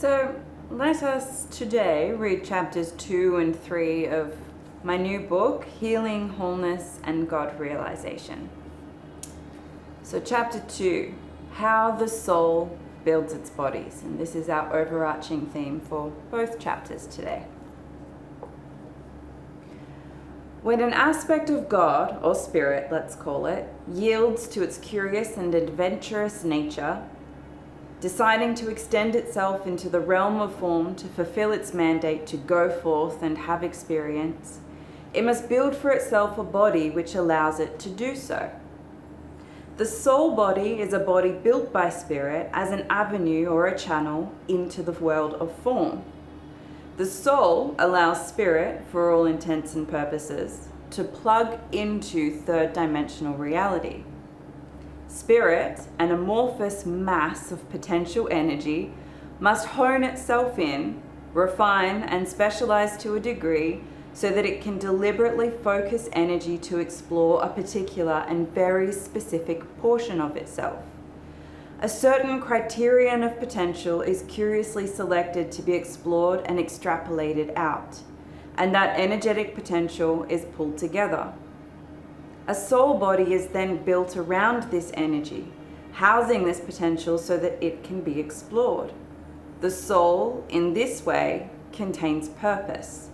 So let us today read chapters 2 and 3 of my new book, Healing, Wholeness and God Realisation. So chapter 2, How the Soul Builds Its Bodies. And this is our overarching theme for both chapters today. When an aspect of God, or spirit, let's call it, yields to its curious and adventurous nature, deciding to extend itself into the realm of form to fulfill its mandate to go forth and have experience, it must build for itself a body which allows it to do so. The soul body is a body built by spirit as an avenue or a channel into the world of form. The soul allows spirit, for all intents and purposes, to plug into third dimensional reality. Spirit, an amorphous mass of potential energy, must hone itself in, refine and specialize to a degree so that it can deliberately focus energy to explore a particular and very specific portion of itself. A certain criterion of potential is curiously selected to be explored and extrapolated out, and that energetic potential is pulled together. A soul body is then built around this energy, housing this potential so that it can be explored. The soul, in this way, contains purpose.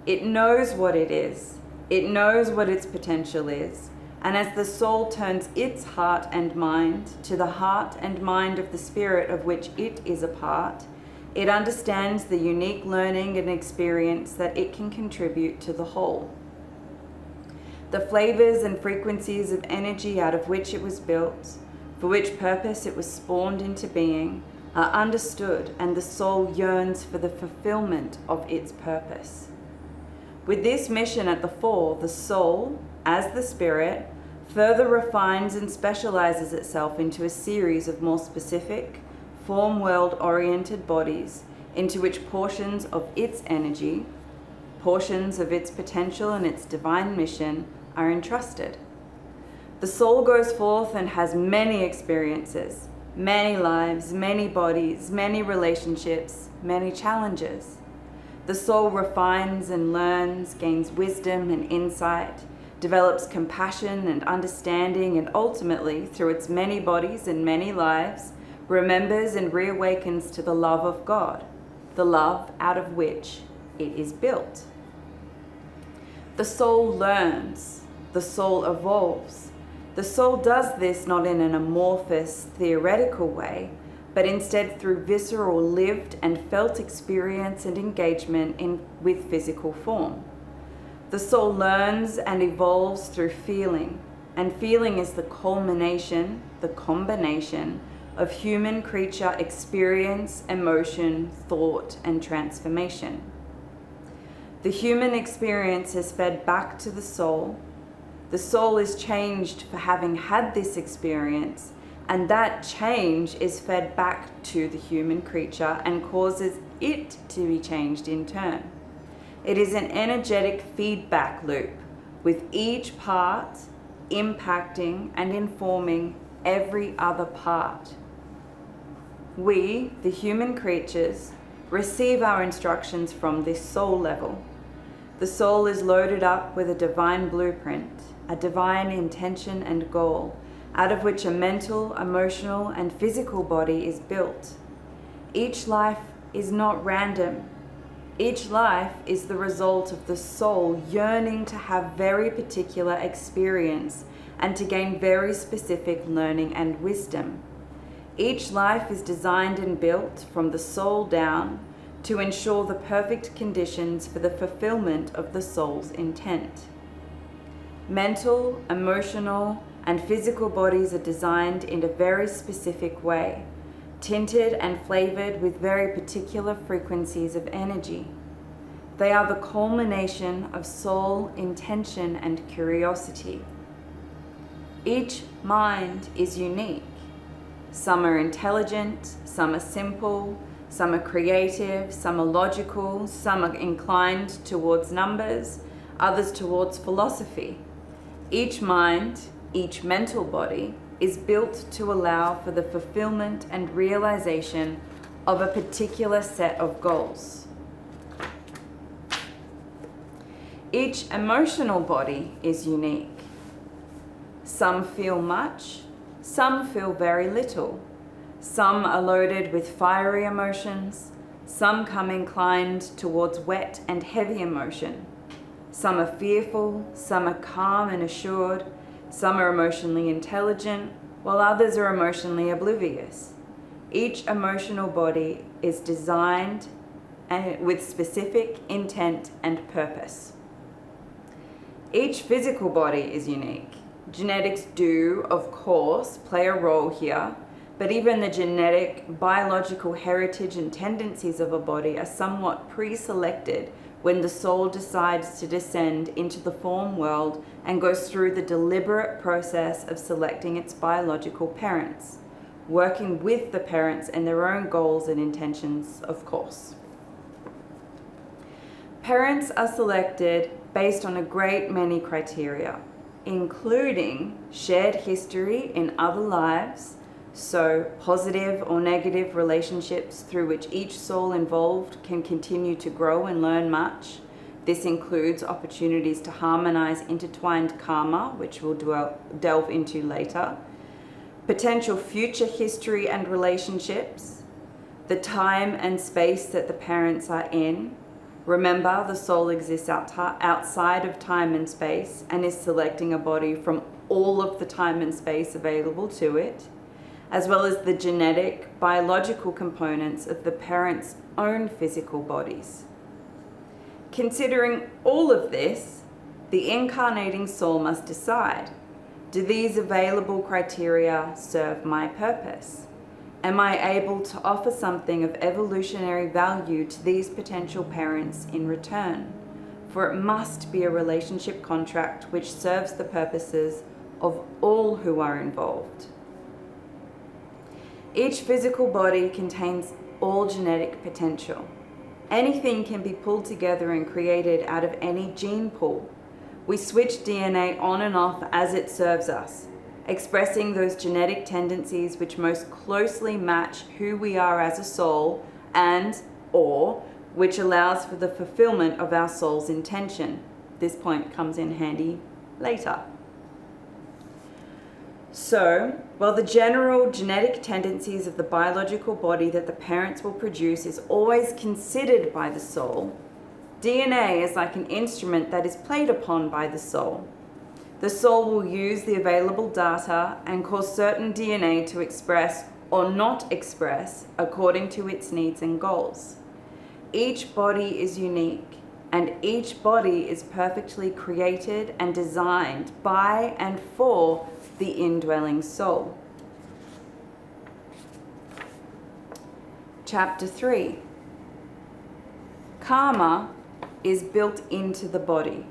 It knows what it is. It knows what its potential is. And as the soul turns its heart and mind to the heart and mind of the spirit of which it is a part, it understands the unique learning and experience that it can contribute to the whole. The flavors and frequencies of energy out of which it was built, for which purpose it was spawned into being, are understood, and the soul yearns for the fulfillment of its purpose. With this mission at the fore, the soul, as the spirit, further refines and specializes itself into a series of more specific, form world-oriented bodies into which portions of its energy, portions of its potential and its divine mission are entrusted. The soul goes forth and has many experiences, many lives, many bodies, many relationships, many challenges. The soul refines and learns, gains wisdom and insight, develops compassion and understanding, and ultimately, through its many bodies and many lives, remembers and reawakens to the love of God, the love out of which it is built. The soul learns. The soul evolves. The soul does this not in an amorphous, theoretical way, but instead through visceral, lived and felt experience and engagement with physical form. The soul learns and evolves through feeling, and feeling is the culmination, the combination of human creature experience, emotion, thought, and transformation. The human experience is fed back to the soul. The soul is changed for having had this experience, and that change is fed back to the human creature and causes it to be changed in turn. It is an energetic feedback loop, with each part impacting and informing every other part. We, the human creatures, receive our instructions from this soul level. The soul is loaded up with a divine blueprint, a divine intention and goal, out of which a mental, emotional, and physical body is built. Each life is not random. Each life is the result of the soul yearning to have very particular experience and to gain very specific learning and wisdom. Each life is designed and built from the soul down to ensure the perfect conditions for the fulfillment of the soul's intent. Mental, emotional, and physical bodies are designed in a very specific way, tinted and flavored with very particular frequencies of energy. They are the culmination of soul, intention, and curiosity. Each mind is unique. Some are intelligent, some are simple, some are creative, some are logical, some are inclined towards numbers, others towards philosophy. Each mind, each mental body, is built to allow for the fulfillment and realization of a particular set of goals. Each emotional body is unique. Some feel much, some feel very little. Some are loaded with fiery emotions, some come inclined towards wet and heavy emotion. Some are fearful, some are calm and assured, some are emotionally intelligent, while others are emotionally oblivious. Each emotional body is designed with specific intent and purpose. Each physical body is unique. Genetics do, of course, play a role here, but even the genetic, biological heritage and tendencies of a body are somewhat pre-selected when the soul decides to descend into the form world and goes through the deliberate process of selecting its biological parents, working with the parents and their own goals and intentions, of course. Parents are selected based on a great many criteria, including shared history in other lives, so positive or negative relationships through which each soul involved can continue to grow and learn much. This includes opportunities to harmonize intertwined karma, which we'll delve into later, potential future history and relationships, the time and space that the parents are in. Remember, the soul exists outside of time and space and is selecting a body from all of the time and space available to it, as well as the genetic, biological components of the parents' own physical bodies. Considering all of this, the incarnating soul must decide, do these available criteria serve my purpose? Am I able to offer something of evolutionary value to these potential parents in return? For it must be a relationship contract which serves the purposes of all who are involved. Each physical body contains all genetic potential. Anything can be pulled together and created out of any gene pool. We switch DNA on and off as it serves us, expressing those genetic tendencies which most closely match who we are as a soul or which allows for the fulfillment of our soul's intention. This point comes in handy later. So, while the general genetic tendencies of the biological body that the parents will produce is always considered by the soul, DNA is like an instrument that is played upon by the soul. The soul will use the available data and cause certain DNA to express or not express according to its needs and goals. Each body is unique, and each body is perfectly created and designed by and for the indwelling soul. Chapter 3. Karma is built into the body.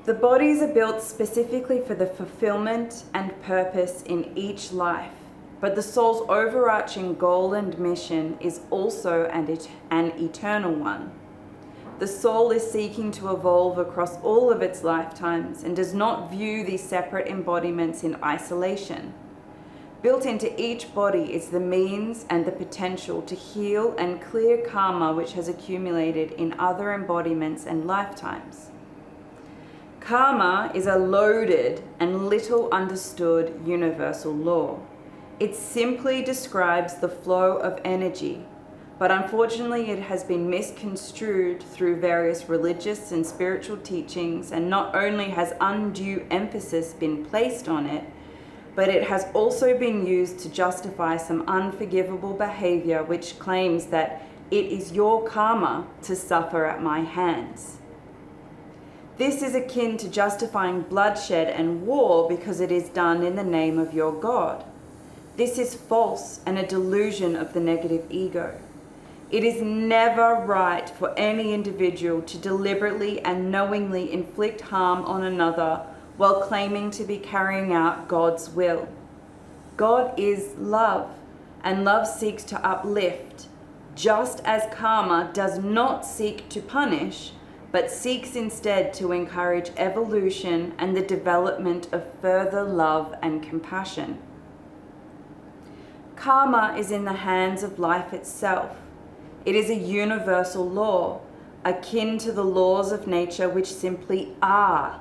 The bodies are built specifically for the fulfillment and purpose in each life, but the soul's overarching goal and mission is also an eternal one. The soul is seeking to evolve across all of its lifetimes and does not view these separate embodiments in isolation. Built into each body is the means and the potential to heal and clear karma which has accumulated in other embodiments and lifetimes. Karma is a loaded and little understood universal law. It simply describes the flow of energy, but unfortunately it has been misconstrued through various religious and spiritual teachings, and not only has undue emphasis been placed on it, but it has also been used to justify some unforgivable behavior which claims that it is your karma to suffer at my hands. This is akin to justifying bloodshed and war because it is done in the name of your God. This is false and a delusion of the negative ego. It is never right for any individual to deliberately and knowingly inflict harm on another while claiming to be carrying out God's will. God is love, and love seeks to uplift, just as karma does not seek to punish, but seeks instead to encourage evolution and the development of further love and compassion. Karma is in the hands of life itself. It is a universal law, akin to the laws of nature which simply are,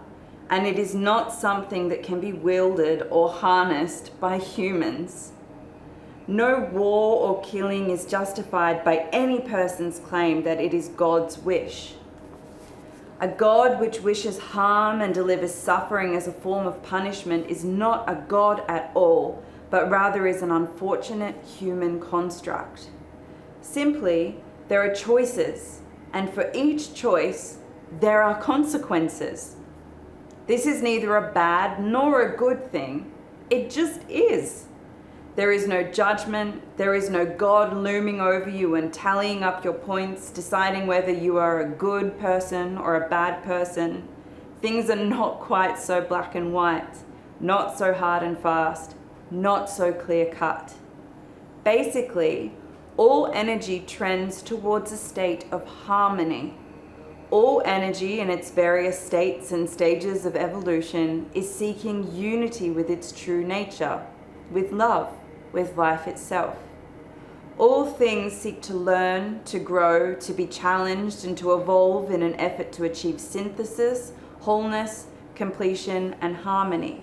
and it is not something that can be wielded or harnessed by humans. No war or killing is justified by any person's claim that it is God's wish. A God which wishes harm and delivers suffering as a form of punishment is not a God at all, but rather is an unfortunate human construct. Simply, there are choices, and for each choice, there are consequences. This is neither a bad nor a good thing. It just is. There is no judgment. There is no God looming over you and tallying up your points, deciding whether you are a good person or a bad person. Things are not quite so black and white, not so hard and fast, not so clear cut. Basically, all energy trends towards a state of harmony. All energy in its various states and stages of evolution is seeking unity with its true nature, with love, with life itself. All things seek to learn, to grow, to be challenged, and to evolve in an effort to achieve synthesis, wholeness, completion, and harmony.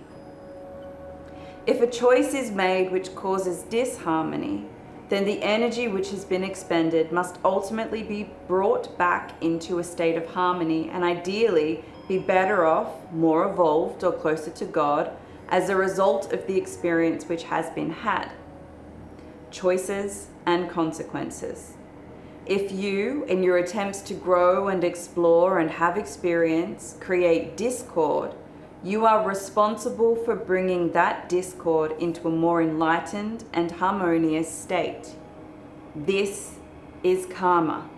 If a choice is made which causes disharmony, then the energy which has been expended must ultimately be brought back into a state of harmony and ideally be better off, more evolved, or closer to God as a result of the experience which has been had. Choices and consequences. If you, in your attempts to grow and explore and have experience, create discord, you are responsible for bringing that discord into a more enlightened and harmonious state. This is karma.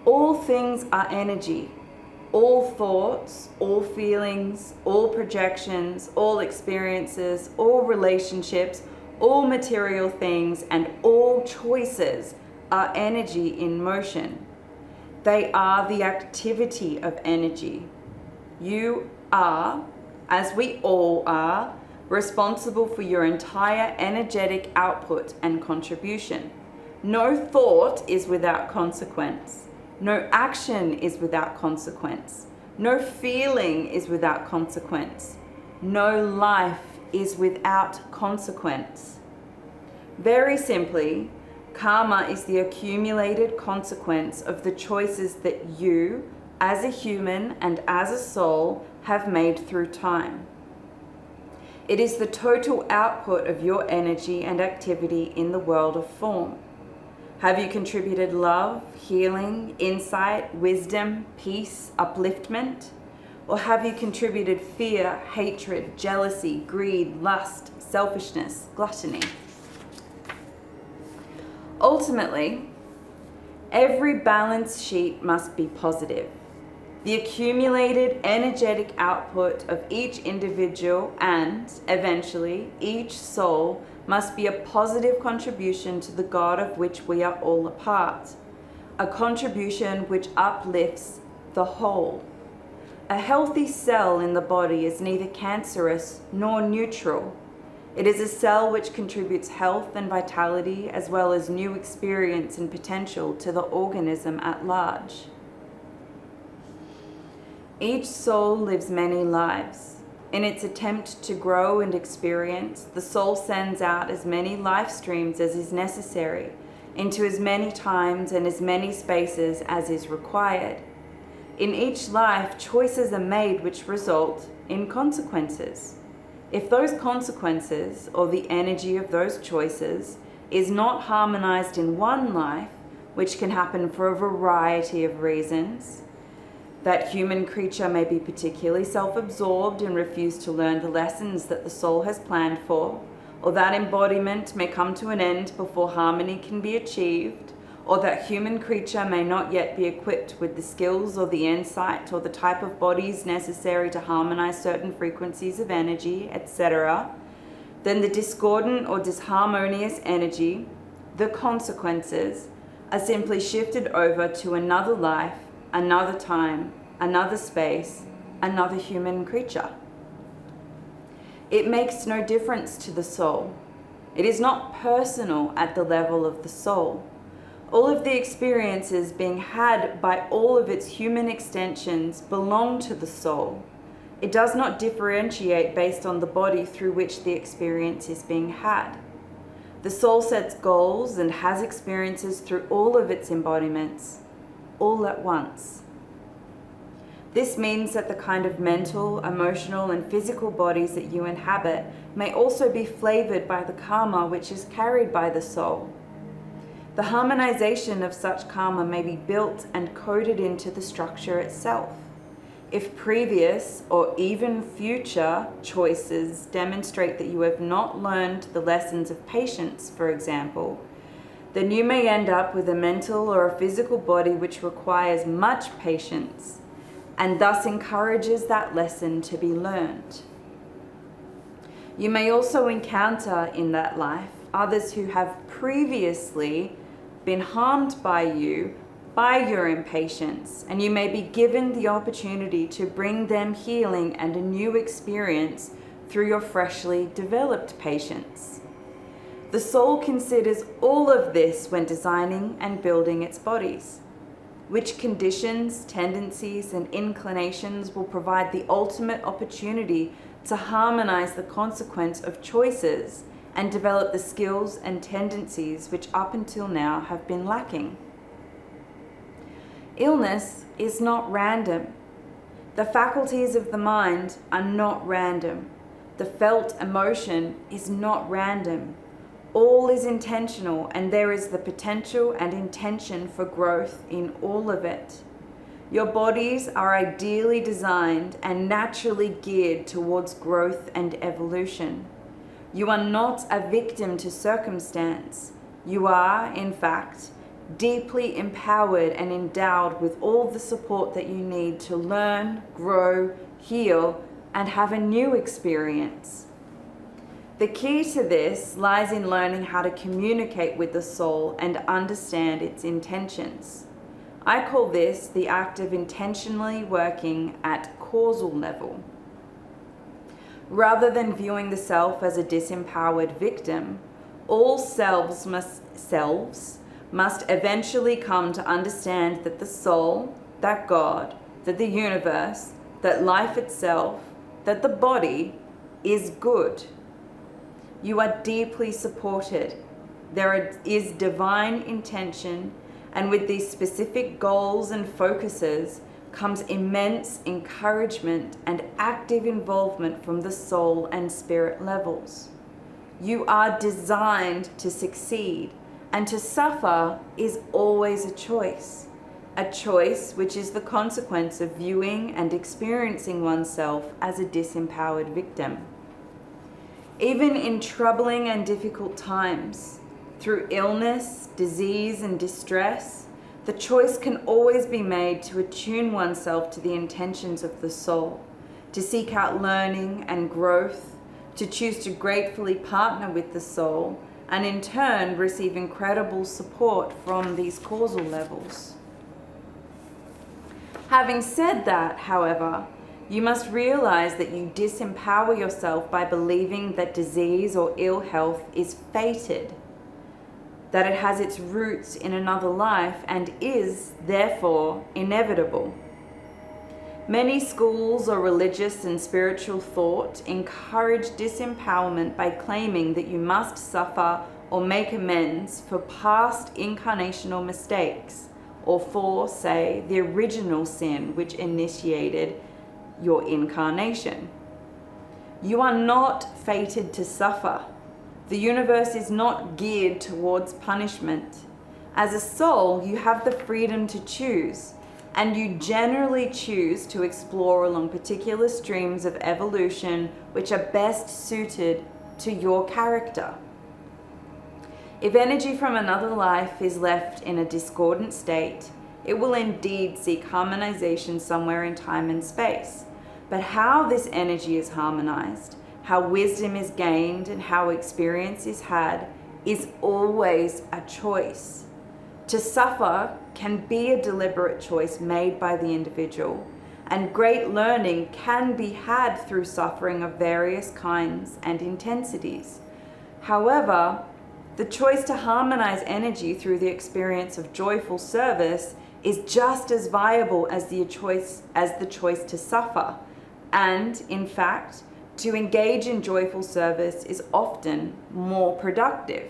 All things are energy. All thoughts, all feelings, all projections, all experiences, all relationships, all material things, and all choices are energy in motion. They are the activity of energy. You are, as we all are, responsible for your entire energetic output and contribution. No thought is without consequence. No action is without consequence. No feeling is without consequence. No life is without consequence. Very simply, karma is the accumulated consequence of the choices that you, as a human and as a soul, have made through time. It is the total output of your energy and activity in the world of form. Have you contributed love, healing, insight, wisdom, peace, upliftment? Or have you contributed fear, hatred, jealousy, greed, lust, selfishness, gluttony? Ultimately, every balance sheet must be positive. The accumulated energetic output of each individual and, eventually, each soul must be a positive contribution to the God of which we are all a part, a contribution which uplifts the whole. A healthy cell in the body is neither cancerous nor neutral. It is a cell which contributes health and vitality as well as new experience and potential to the organism at large. Each soul lives many lives. In its attempt to grow and experience, the soul sends out as many life streams as is necessary, into as many times and as many spaces as is required. In each life, choices are made which result in consequences. If those consequences, or the energy of those choices, is not harmonized in one life, which can happen for a variety of reasons, that human creature may be particularly self-absorbed and refuse to learn the lessons that the soul has planned for, or that embodiment may come to an end before harmony can be achieved, or that human creature may not yet be equipped with the skills or the insight or the type of bodies necessary to harmonize certain frequencies of energy, etc., then the discordant or disharmonious energy, the consequences, are simply shifted over to another life, another time, another space, another human creature. It makes no difference to the soul. It is not personal at the level of the soul. All of the experiences being had by all of its human extensions belong to the soul. It does not differentiate based on the body through which the experience is being had. The soul sets goals and has experiences through all of its embodiments, all at once. This means that the kind of mental, emotional, and physical bodies that you inhabit may also be flavored by the karma which is carried by the soul. The harmonization of such karma may be built and coded into the structure itself. If previous or even future choices demonstrate that you have not learned the lessons of patience, for example, then you may end up with a mental or a physical body which requires much patience and thus encourages that lesson to be learned. You may also encounter in that life others who have previously been harmed by your impatience, and you may be given the opportunity to bring them healing and a new experience through your freshly developed patience. The soul considers all of this when designing and building its bodies. Which conditions, tendencies, and inclinations will provide the ultimate opportunity to harmonize the consequence of choices and develop the skills and tendencies which up until now have been lacking. Illness is not random. The faculties of the mind are not random. The felt emotion is not random. All is intentional, and there is the potential and intention for growth in all of it. Your bodies are ideally designed and naturally geared towards growth and evolution. You are not a victim to circumstance. You are, in fact, deeply empowered and endowed with all the support that you need to learn, grow, heal, and have a new experience. The key to this lies in learning how to communicate with the soul and understand its intentions. I call this the act of intentionally working at causal level. Rather than viewing the self as a disempowered victim, all selves must eventually come to understand that the soul, that God, that the universe, that life itself, that the body is good. You are deeply supported. There is divine intention, and with these specific goals and focuses comes immense encouragement and active involvement from the soul and spirit levels. You are designed to succeed, and to suffer is always a choice which is the consequence of viewing and experiencing oneself as a disempowered victim. Even in troubling and difficult times, through illness, disease, and distress, the choice can always be made to attune oneself to the intentions of the soul, to seek out learning and growth, to choose to gratefully partner with the soul, and in turn receive incredible support from these causal levels. Having said that, however, you must realize that you disempower yourself by believing that disease or ill health is fated, that it has its roots in another life and is, therefore, inevitable. Many schools or religious and spiritual thought encourage disempowerment by claiming that you must suffer or make amends for past incarnational mistakes, or for, say, the original sin which initiated your incarnation. You are not fated to suffer. The universe is not geared towards punishment. As a soul, you have the freedom to choose, and you generally choose to explore along particular streams of evolution which are best suited to your character. If energy from another life is left in a discordant state, it will indeed seek harmonization somewhere in time and space. But how this energy is harmonized, how wisdom is gained, and how experience is had is always a choice. To suffer can be a deliberate choice made by the individual, and great learning can be had through suffering of various kinds and intensities. However, the choice to harmonize energy through the experience of joyful service is just as viable as the choice to suffer. And, in fact, to engage in joyful service is often more productive.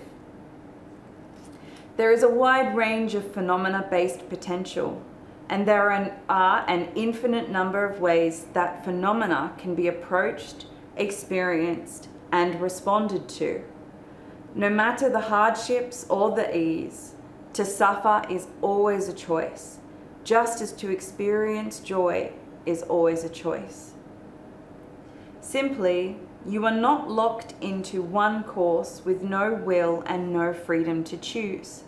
There is a wide range of phenomena-based potential, and there are an infinite number of ways that phenomena can be approached, experienced, and responded to. No matter the hardships or the ease, to suffer is always a choice, just as to experience joy is always a choice. Simply, you are not locked into one course with no will and no freedom to choose.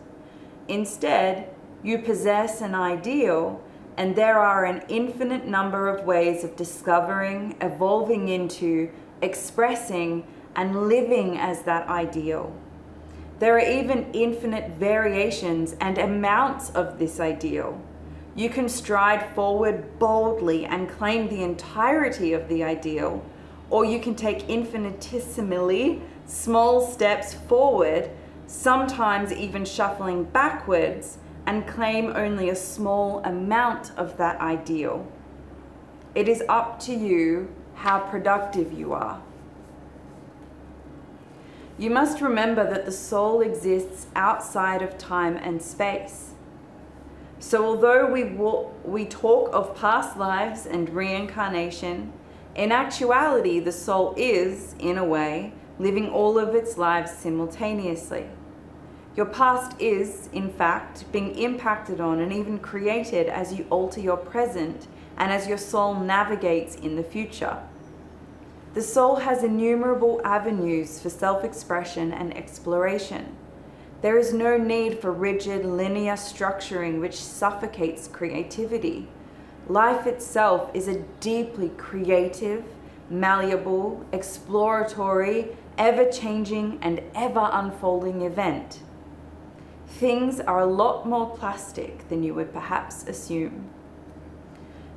Instead, you possess an ideal, and there are an infinite number of ways of discovering, evolving into, expressing, and living as that ideal. There are even infinite variations and amounts of this ideal. You can stride forward boldly and claim the entirety of the ideal, or you can take infinitesimally small steps forward, sometimes even shuffling backwards, and claim only a small amount of that ideal. It is up to you how productive you are. You must remember that the soul exists outside of time and space. So although we talk of past lives and reincarnation, in actuality the soul is, in a way, living all of its lives simultaneously. Your past is, in fact, being impacted on and even created as you alter your present and as your soul navigates in the future. The soul has innumerable avenues for self-expression and exploration. There is no need for rigid, linear structuring which suffocates creativity. Life itself is a deeply creative, malleable, exploratory, ever-changing, and ever-unfolding event. Things are a lot more plastic than you would perhaps assume.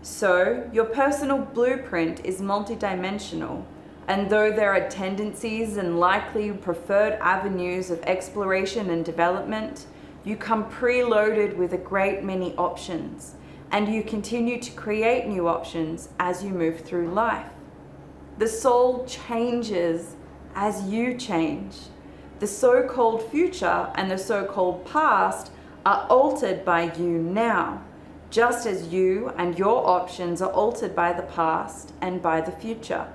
So, your personal blueprint is multidimensional, and though there are tendencies and likely preferred avenues of exploration and development, you come preloaded with a great many options, and you continue to create new options as you move through life. The soul changes as you change. The so-called future and the so-called past are altered by you now, just as you and your options are altered by the past and by the future.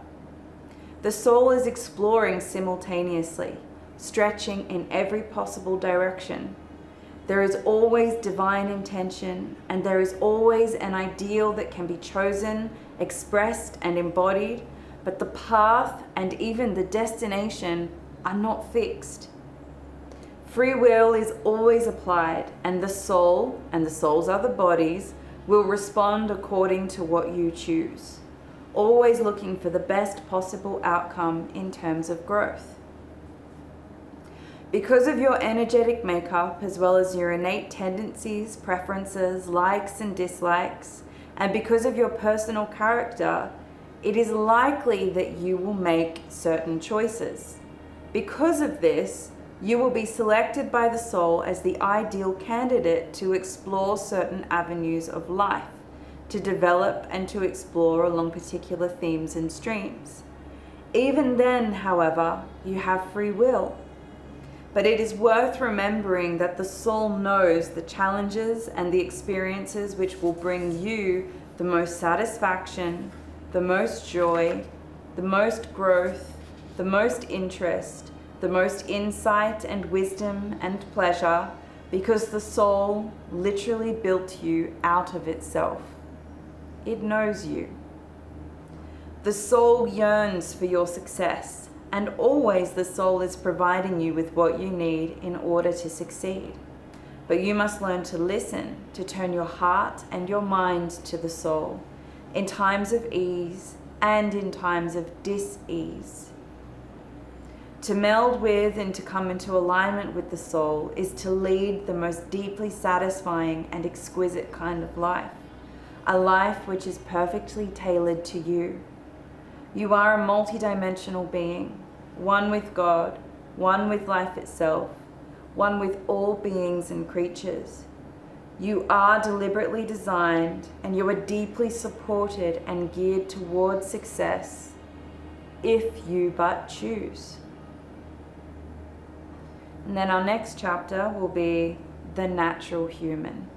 The soul is exploring simultaneously, stretching in every possible direction. There is always divine intention, and there is always an ideal that can be chosen, expressed, and embodied, but the path and even the destination are not fixed. Free will is always applied, and the soul, and the soul's other bodies, will respond according to what you choose, always looking for the best possible outcome in terms of growth. Because of your energetic makeup, as well as your innate tendencies, preferences, likes and dislikes, and because of your personal character, it is likely that you will make certain choices. Because of this, you will be selected by the soul as the ideal candidate to explore certain avenues of life, to develop and to explore along particular themes and streams. Even then, however, you have free will. But it is worth remembering that the soul knows the challenges and the experiences which will bring you the most satisfaction, the most joy, the most growth, the most interest, the most insight and wisdom and pleasure, because the soul literally built you out of itself. It knows you. The soul yearns for your success, and always the soul is providing you with what you need in order to succeed. But you must learn to listen, to turn your heart and your mind to the soul, in times of ease and in times of dis-ease. To meld with and to come into alignment with the soul is to lead the most deeply satisfying and exquisite kind of life, a life which is perfectly tailored to you. You are a multidimensional being, one with God, one with life itself, one with all beings and creatures. You are deliberately designed, and you are deeply supported and geared towards success if you but choose. And then our next chapter will be the natural human.